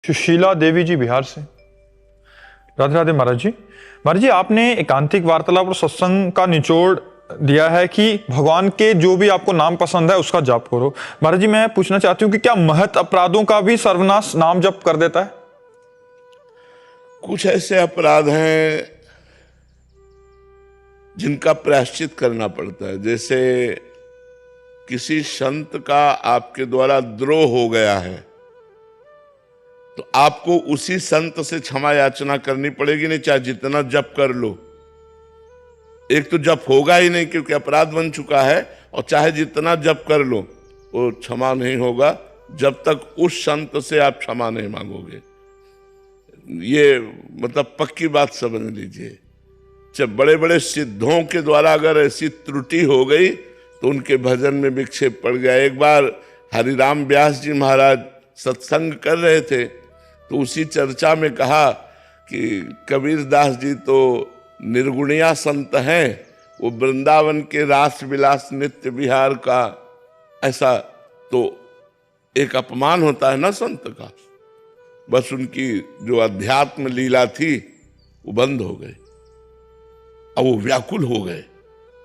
सुशीला देवी जी बिहार से। राधे राधे महाराज जी। महाराज जी, आपने एकांतिक वार्तालाप और सत्संग का निचोड़ दिया है कि भगवान के जो भी आपको नाम पसंद है उसका जाप करो। महाराज जी, मैं पूछना चाहती हूँ कि क्या महत अपराधों का भी सर्वनाश नाम जप कर देता है? कुछ ऐसे अपराध हैं जिनका प्रायश्चित करना पड़ता है। जैसे किसी संत का आपके द्वारा द्रोह हो गया है तो आपको उसी संत से क्षमा याचना करनी पड़ेगी, नहीं चाहे जितना जप कर लो। एक तो जप होगा ही नहीं क्योंकि अपराध बन चुका है, और चाहे जितना जप कर लो वो क्षमा नहीं होगा जब तक उस संत से आप क्षमा नहीं मांगोगे। ये मतलब पक्की बात समझ लीजिए। जब बड़े बड़े सिद्धों के द्वारा अगर ऐसी त्रुटि हो गई तो उनके भजन में विक्षेप पड़ गया। एक बार हरिराम व्यास जी महाराज सत्संग कर रहे थे तो उसी चर्चा में कहा कि कबीरदास जी तो निर्गुणिया संत हैं, वो वृंदावन के रास विलास नित्य विहार का, ऐसा तो एक अपमान होता है ना संत का। बस उनकी जो अध्यात्म लीला थी वो बंद हो गई। अब वो व्याकुल हो गए,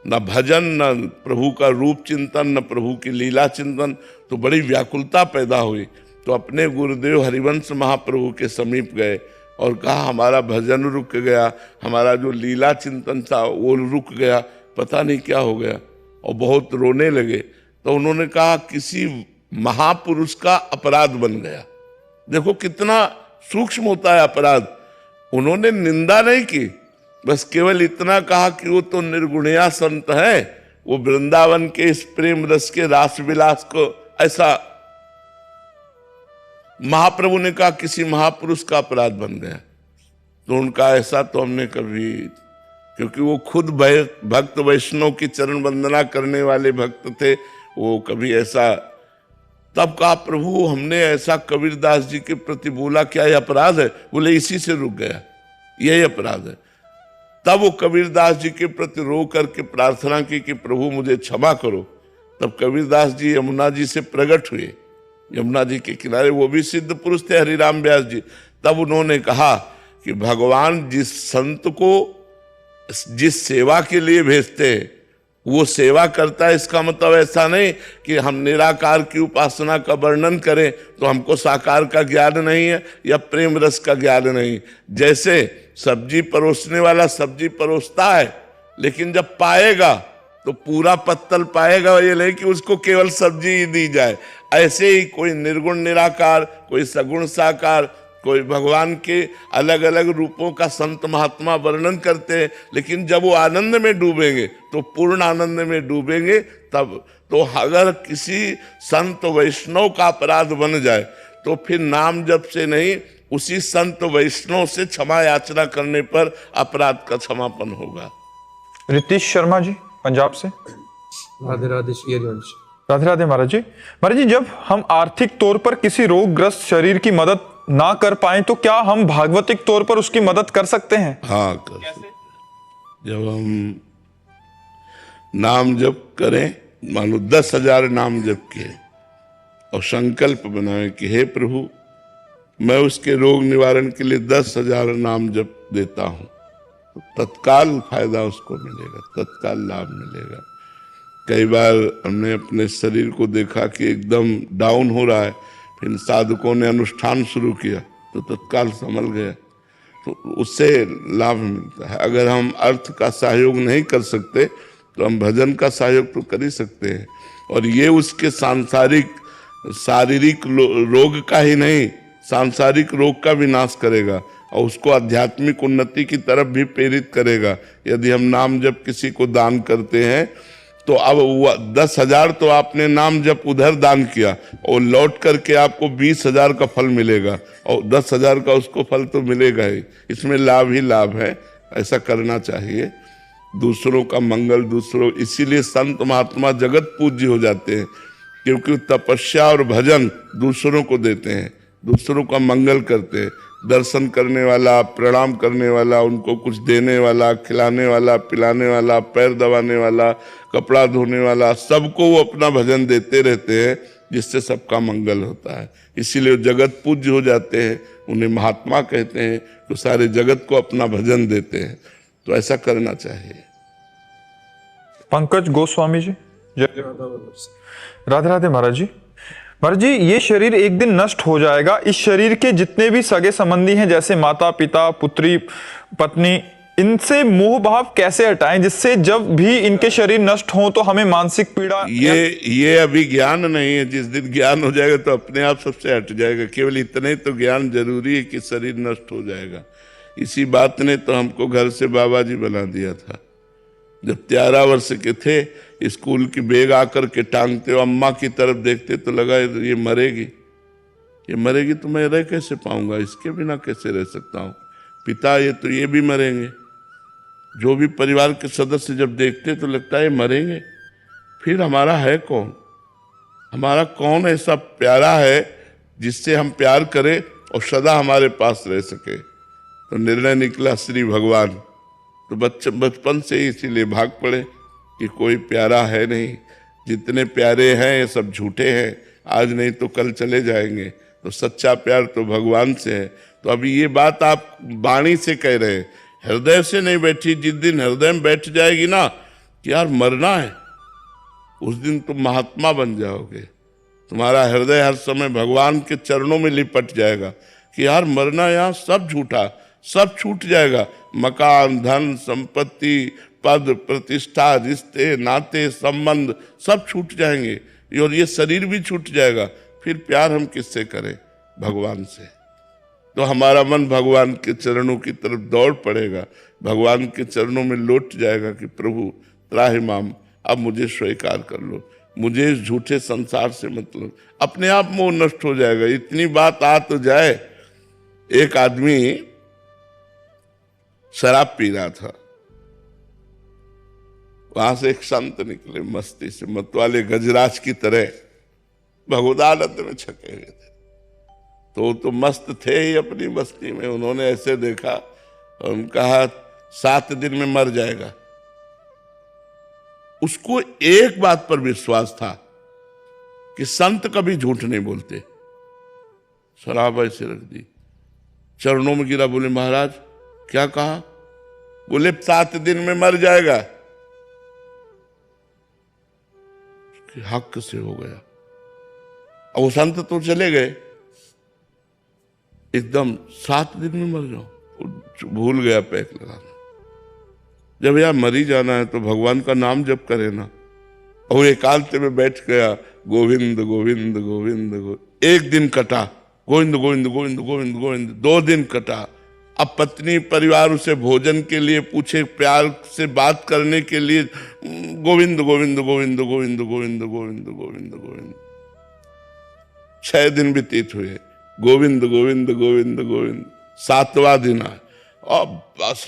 न भजन, न प्रभु का रूप चिंतन, न प्रभु की लीला चिंतन, तो बड़ी व्याकुलता पैदा हुई। तो अपने गुरुदेव हरिवंश महाप्रभु के समीप गए और कहा हमारा भजन रुक गया, हमारा जो लीला चिंतन था वो रुक गया, पता नहीं क्या हो गया, और बहुत रोने लगे। तो उन्होंने कहा किसी महापुरुष का अपराध बन गया। देखो कितना सूक्ष्म होता है अपराध। उन्होंने निंदा नहीं की, बस केवल इतना कहा कि वो तो निर्गुणिया संत है, वो वृंदावन के इस प्रेम रस के रास विलास को, ऐसा महाप्रभु ने कहा किसी महापुरुष का अपराध बन गया। तो उनका ऐसा तो हमने कभी, क्योंकि वो खुद भक्त वैष्णव की चरण वंदना करने वाले भक्त थे, वो कभी ऐसा, तब कहा प्रभु हमने ऐसा कबीरदास जी के प्रति बोला, क्या यह अपराध है? बोले इसी से रुक गया, यही अपराध है। तब वो कबीरदास जी के प्रति रो करके प्रार्थना की कि प्रभु मुझे क्षमा करो। तब कबीरदास जी यमुना जी से प्रकट हुए, यमुना जी के किनारे, वो भी सिद्ध पुरुष थे हरिराम व्यास जी। तब उन्होंने कहा कि भगवान जिस संत को जिस सेवा के लिए भेजते हैं वो सेवा करता है। इसका मतलब ऐसा नहीं कि हम निराकार की उपासना का वर्णन करें तो हमको साकार का ज्ञान नहीं है या प्रेम रस का ज्ञान नहीं। जैसे सब्जी परोसने वाला सब्जी परोसता है, लेकिन जब पाएगा तो पूरा पत्तल पाएगा, ये नहीं कि उसको केवल सब्जी ही दी जाए। ऐसे ही कोई निर्गुण निराकार, कोई सगुण साकार, कोई भगवान के अलग अलग रूपों का संत महात्मा वर्णन करते हैं, लेकिन जब वो आनंद में डूबेंगे तो पूर्ण आनंद में डूबेंगे। तब तो अगर किसी संत वैष्णव का अपराध बन जाए तो फिर नाम जप से नहीं, उसी संत वैष्णव से क्षमा याचना करने पर अपराध का क्षमापन होगा। रितीश शर्मा जी पंजाब से। राधे राधे श्री हरिवंश। राधे राधे महाराज जी। महाराज जी, जब हम आर्थिक तौर पर किसी रोगग्रस्त शरीर की मदद ना कर पाए तो क्या हम भागवतिक तौर पर उसकी मदद कर सकते हैं? हाँ, कर सकते। जब हम नाम जप करें, मानो 10,000 नाम जप किए और संकल्प बनाए कि हे प्रभु मैं उसके रोग निवारण के लिए 10,000 नाम जप देता हूं, तो तत्काल फायदा उसको मिलेगा, तत्काल लाभ मिलेगा। कई बार हमने अपने शरीर को देखा कि एकदम डाउन हो रहा है, फिर साधकों ने अनुष्ठान शुरू किया तो तत्काल संभल गया, तो उससे लाभ मिलता है। अगर हम अर्थ का सहयोग नहीं कर सकते तो हम भजन का सहयोग तो कर ही सकते हैं, और ये उसके सांसारिक शारीरिक रोग का ही नहीं, सांसारिक रोग का भी नाश करेगा और उसको आध्यात्मिक उन्नति की तरफ भी प्रेरित करेगा। यदि हम नाम जप किसी को दान करते हैं तो अब 10,000 तो आपने नाम जप उधर दान किया और लौट करके आपको 20,000 का फल मिलेगा, और 10,000 का उसको फल तो मिलेगा ही। इसमें लाभ ही लाभ है, ऐसा करना चाहिए। दूसरों का मंगल दूसरों, इसीलिए संत महात्मा जगत पूज्य हो जाते हैं, क्योंकि तपस्या और भजन दूसरों को देते हैं, दूसरों का मंगल करते हैं। दर्शन करने वाला, प्रणाम करने वाला, उनको कुछ देने वाला, खिलाने वाला, पिलाने वाला, पैर दबाने वाला, कपड़ा धोने वाला, सबको वो अपना भजन देते रहते हैं। जिससे सबका मंगल होता है। इसीलिए वो जगत पूज्य हो जाते हैं, उन्हें महात्मा कहते हैं, तो सारे जगत को अपना भजन देते हैं। तो ऐसा करना चाहिए। पंकज गोस्वामी जी, जय राधा वल्लभ से। राधे राधे महाराज जी। महाराज जी, ये शरीर एक दिन नष्ट हो जाएगा। इस शरीर के जितने भी सगे संबंधी हैं, जैसे माता पिता पुत्री पत्नी, इनसे मोह भाव कैसे हटाएं, जिससे जब भी इनके शरीर नष्ट हो तो हमें मानसिक पीड़ा। ये अभी ज्ञान नहीं है। जिस दिन ज्ञान हो जाएगा तो अपने आप सबसे हट जाएगा। केवल इतने तो ज्ञान जरूरी है कि शरीर नष्ट हो जाएगा। इसी बात ने तो हमको घर से बाबा जी बना दिया था। जब 13 वर्ष के थे, स्कूल की बैग आकर के टांगते हो, अम्मा की तरफ देखते तो लगा ये मरेगी तो मैं रह कैसे पाऊंगा, इसके बिना कैसे रह सकता हूँ। पिता ये भी मरेंगे। जो भी परिवार के सदस्य जब देखते तो लगता है मरेंगे, फिर हमारा है कौन? हमारा कौन ऐसा प्यारा है जिससे हम प्यार करें और सदा हमारे पास रह सके? तो निर्णय निकला श्री भगवान। तो बचपन से ही इसीलिए भाग पड़े कि कोई प्यारा है नहीं। जितने प्यारे हैं ये सब झूठे हैं, आज नहीं तो कल चले जाएंगे। तो सच्चा प्यार तो भगवान से है। तो अभी ये बात आप वाणी से कह रहे हैं, हृदय से नहीं बैठी। जिस दिन हृदय में बैठ जाएगी ना कि यार मरना है, उस दिन तुम महात्मा बन जाओगे। तुम्हारा हृदय हर समय भगवान के चरणों में लिपट जाएगा कि यार मरना, यहाँ सब झूठा, सब छूट जाएगा। मकान, धन, संपत्ति, पद, प्रतिष्ठा, रिश्ते, नाते, संबंध सब छूट जाएंगे और ये शरीर भी छूट जाएगा। फिर प्यार हम किससे करें? भगवान से। तो हमारा मन भगवान के चरणों की तरफ दौड़ पड़ेगा, भगवान के चरणों में लौट जाएगा कि प्रभु त्राहि माम, अब मुझे स्वीकार कर लो, मुझे इस झूठे संसार से मतलब। अपने आप मोह नष्ट हो जाएगा। इतनी बात आ तो जाए, एक आदमी शराब पी रहा था, वहां से एक संत निकले मस्ती से, मतवाले गजराज की तरह भगवदानंद में छके हुए थे। तो मस्त थे ही अपनी मस्ती में। उन्होंने ऐसे देखा और उन्होंने कहा 7 दिन में मर जाएगा। उसको एक बात पर विश्वास था कि संत कभी झूठ नहीं बोलते। शराब ऐसे रख दी, चरणों में गिरा, बोले महाराज क्या कहा? बोले 7 दिन में मर जाएगा। हक से हो गया। और वो संत तो चले गए, एकदम 7 दिन में मर जाओ, भूल गया पैक लगाना। जब यार मरी जाना है तो भगवान का नाम जप करे ना। और एकांत में बैठ गया, गोविंद गोविंद गोविंद गोविंद। 1 दिन कटा, गोविंद गोविंद गोविंद गोविंद गोविंद। 2 दिन कटा। अब पत्नी परिवार उसे भोजन के लिए पूछे, प्यार से बात करने के लिए, गोविंद गोविंद गोविंद गोविंद गोविंद गोविंद गोविंद गोविंद। 6 दिन व्यतीत हुए, गोविंद गोविंद गोविंद गोविंद। 7वां दिन आए, अब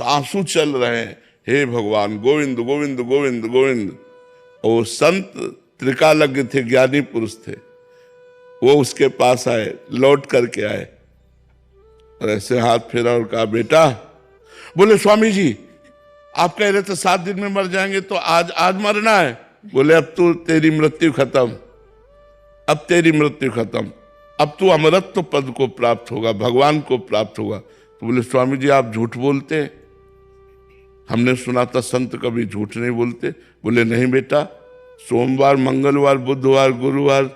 आंसू चल रहे हैं, हे भगवान गोविंद गोविंद गोविंद गोविंद। और संत त्रिकालज्ञ थे, ज्ञानी पुरुष थे, वो उसके पास आए, लौट करके आए और ऐसे हाथ फेरा और कहा बेटा, बोले स्वामी जी आप कह रहे थे 7 दिन में मर जाएंगे, तो आज मरना है? बोले अब तो तेरी मृत्यु खत्म, अब तेरी मृत्यु खत्म, अब तू अमरत्व पद को प्राप्त होगा, भगवान को प्राप्त होगा। तो बोले स्वामी जी आप झूठ बोलते, हमने सुना था संत कभी झूठ नहीं बोलते। बोले नहीं बेटा, सोमवार, मंगलवार, बुधवार, गुरुवार,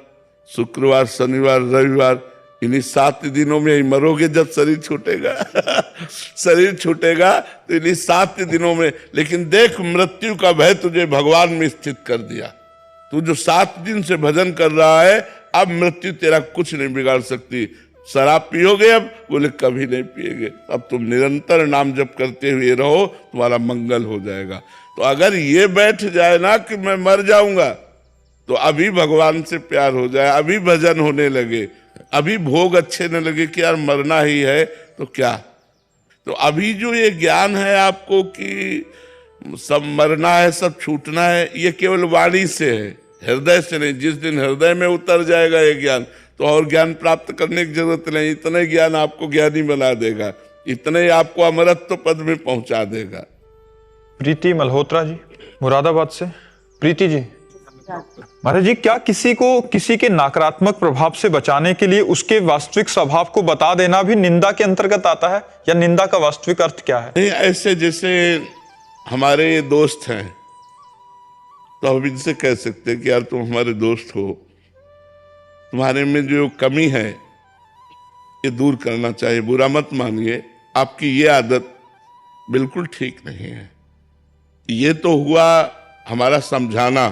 शुक्रवार, शनिवार, रविवार, इन्हीं 7 दिनों में ही मरोगे जब शरीर छूटेगा। शरीर छूटेगा तो इन्हीं 7 दिनों में। लेकिन देख, मृत्यु का भय तुझे भगवान में स्थित कर दिया। तू जो 7 दिन से भजन कर रहा है, अब मृत्यु तेरा कुछ नहीं बिगाड़ सकती। शराब पियोगे अब? बोले कभी नहीं पिएगे। अब तुम निरंतर नाम जप करते हुए रहो, तुम्हारा मंगल हो जाएगा। तो अगर ये बैठ जाए ना कि मैं मर जाऊंगा, तो अभी भगवान से प्यार हो जाए, अभी भजन होने लगे, अभी भोग अच्छे न लगे कि यार मरना ही है तो क्या। तो अभी जो ये ज्ञान है आपको कि सब मरना है, सब छूटना है, ये केवल वाणी से है, हृदय से नहीं। जिस दिन हृदय में उतर जाएगा ये ज्ञान, तो और ज्ञान प्राप्त करने की जरूरत नहीं। इतना ही ज्ञान आपको ज्ञानी बना देगा, इतना ही आपको अमरत्व पद में पहुंचा देगा। प्रीति मल्होत्रा जी मुरादाबाद से। प्रीति जी, महाराज जी, क्या किसी के नकारात्मक प्रभाव से बचाने के लिए उसके वास्तविक स्वभाव को बता देना भी निंदा के अंतर्गत आता है, या निंदा का वास्तविक अर्थ क्या है? नहीं, ऐसे जैसे हमारे दोस्त हैं तो हम इनसे कह सकते हैं कि यार तुम हमारे दोस्त हो, तुम्हारे में जो कमी है ये दूर करना चाहिए, बुरा मत मानिए, आपकी ये आदत बिल्कुल ठीक नहीं है। ये तो हुआ हमारा समझाना,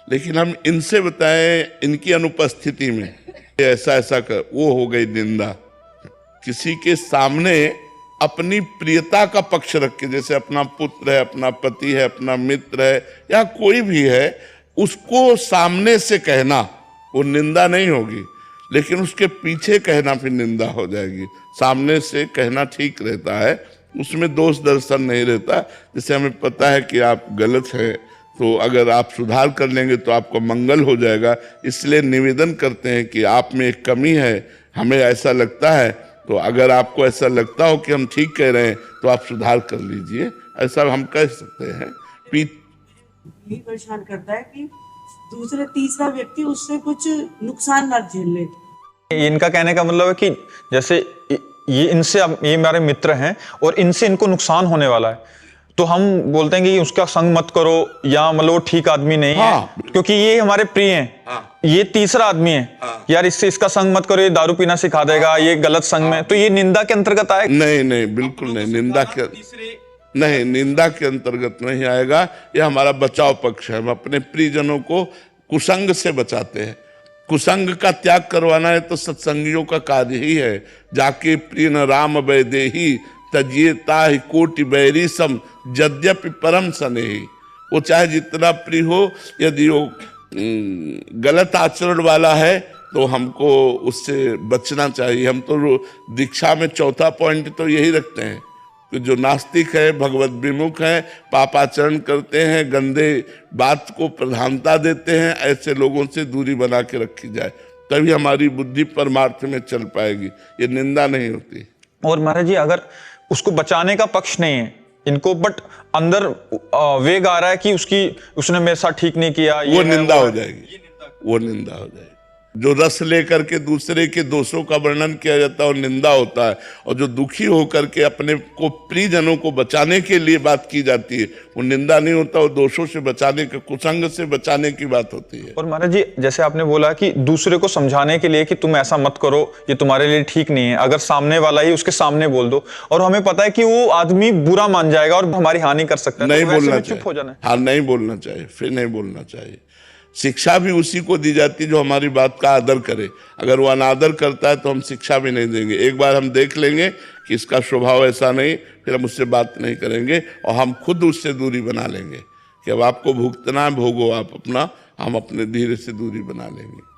लेकिन हम इनसे बताएं इनकी अनुपस्थिति में ऐसा ऐसा कर, वो हो गई निंदा। किसी के सामने अपनी प्रियता का पक्ष रख के, जैसे अपना पुत्र है, अपना पति है, अपना मित्र है, या कोई भी है, उसको सामने से कहना वो निंदा नहीं होगी, लेकिन उसके पीछे कहना फिर निंदा हो जाएगी। सामने से कहना ठीक रहता है, उसमें दोष दर्शन नहीं रहता। जैसे हमें पता है कि आप गलत हैं, तो अगर आप सुधार कर लेंगे तो आपको मंगल हो जाएगा। इसलिए निवेदन करते हैं कि आप में एक कमी है, हमें ऐसा लगता है, तो अगर आपको ऐसा लगता हो कि हम ठीक कह रहे हैं तो आप सुधार कर लीजिए, ऐसा हम कह सकते हैं। यही परेशान करता है कि दूसरा तीसरा व्यक्ति उससे कुछ नुकसान ना झेल ले। इनका कहने का मतलब है कि जैसे ये हमारे मित्र हैं और इनसे इनको नुकसान होने वाला है, तो हम बोलते हैं कि उसका संग मत करो, या मतलब ठीक आदमी नहीं है, क्योंकि ये हमारे प्रिय हैं। ये तीसरा आदमी है, यार इसका संग मत करो, ये दारू पीना सिखा देगा, ये गलत संग में, तो ये निंदा के अंतर्गत आएगा? नहीं नहीं, बिल्कुल नहीं, निंदा के अंतर्गत नहीं आएगा। ये हमारा बचाव पक्ष है। हम अपने प्रियजनों को कुसंग से बचाते हैं। कुसंग का त्याग करवाना है तो सत्संगियों का कार्य ही है। जाके प्रिय न राम वैदेही तजिए ताहि कोटि बैरी सम यद्यपि परम सनेही। वो चाहे जितना प्रिय हो, यदि वो गलत आचरण वाला है तो हमको उससे बचना चाहिए। हम तो दीक्षा में चौथा पॉइंट तो यही रखते हैं कि जो नास्तिक है, भगवत विमुख है, पापाचरण करते हैं, गंदे बात को प्रधानता देते हैं, ऐसे लोगों से दूरी बना के रखी जाए, तभी हमारी बुद्धि परमार्थ में चल पाएगी। ये निंदा नहीं होती। और महाराज जी, अगर उसको बचाने का पक्ष नहीं है इनको, बट अंदर वेग आ रहा है कि उसने मेरे साथ ठीक नहीं किया, वो निंदा हो जाएगी, वो निंदा हो जाएगी। जो रस लेकर के दूसरे के दोषों का वर्णन किया जाता है और निंदा होता है, और जो दुखी होकर के अपने को प्रियजनों को बचाने के लिए बात की जाती है, वो निंदा नहीं होता, वो दोषों से बचाने के, कुसंग से बचाने की बात होती है। और महाराज जी, जैसे आपने बोला कि दूसरे को समझाने के लिए कि तुम ऐसा मत करो, ये तुम्हारे लिए ठीक नहीं है, अगर सामने वाला ही उसके सामने बोल दो, और हमें पता है कि वो आदमी बुरा मान जाएगा और हमारी हानि कर सकता है, नहीं तो बोलना चुप हो जाना है। हाँ, नहीं बोलना चाहिए, फिर नहीं बोलना चाहिए। शिक्षा भी उसी को दी जाती है जो हमारी बात का आदर करे। अगर वो अनादर करता है तो हम शिक्षा भी नहीं देंगे। एक बार हम देख लेंगे कि इसका स्वभाव ऐसा नहीं, फिर हम उससे बात नहीं करेंगे और हम खुद उससे दूरी बना लेंगे कि अब आपको भुगतना है, भोगो आप अपना, हम अपने धीरे से दूरी बना लेंगे।